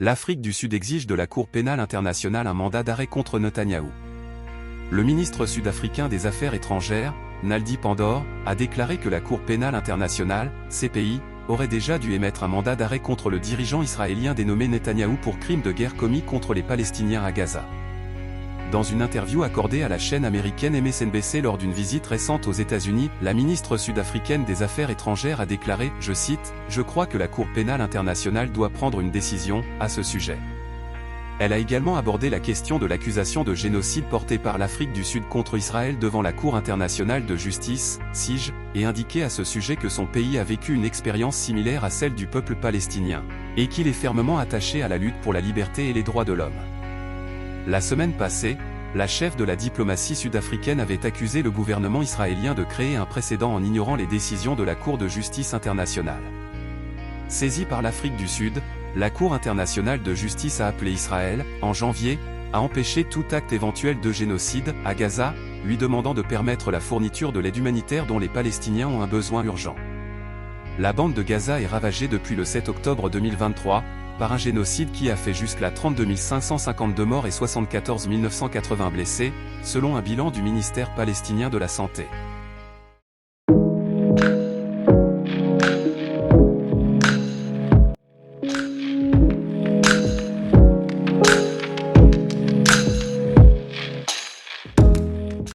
L'Afrique du Sud exige de la Cour pénale internationale un mandat d'arrêt contre Netanyahou. Le ministre sud-africain des Affaires étrangères, Naledi Pandor, a déclaré que la Cour pénale internationale, CPI, aurait déjà dû émettre un mandat d'arrêt contre le dirigeant israélien dénommé Netanyahou pour crimes de guerre commis contre les Palestiniens à Gaza. Dans une interview accordée à la chaîne américaine MSNBC lors d'une visite récente aux États-Unis, la ministre sud-africaine des Affaires étrangères a déclaré, je cite, « Je crois que la Cour pénale internationale doit prendre une décision à ce sujet ». Elle a également abordé la question de l'accusation de génocide portée par l'Afrique du Sud contre Israël devant la Cour internationale de justice, CIJ, et indiqué à ce sujet que son pays a vécu une expérience similaire à celle du peuple palestinien, et qu'il est fermement attaché à la lutte pour la liberté et les droits de l'homme. La semaine passée, la chef de la diplomatie sud-africaine avait accusé le gouvernement israélien de créer un précédent en ignorant les décisions de la Cour de justice internationale. Saisie par l'Afrique du Sud, la Cour internationale de justice a appelé Israël, en janvier, à empêcher tout acte éventuel de génocide à Gaza, lui demandant de permettre la fourniture de l'aide humanitaire dont les Palestiniens ont un besoin urgent. La bande de Gaza est ravagée depuis le 7 octobre 2023, par un génocide qui a fait jusqu'à 32 552 morts et 74 980 blessés, selon un bilan du ministère palestinien de la Santé.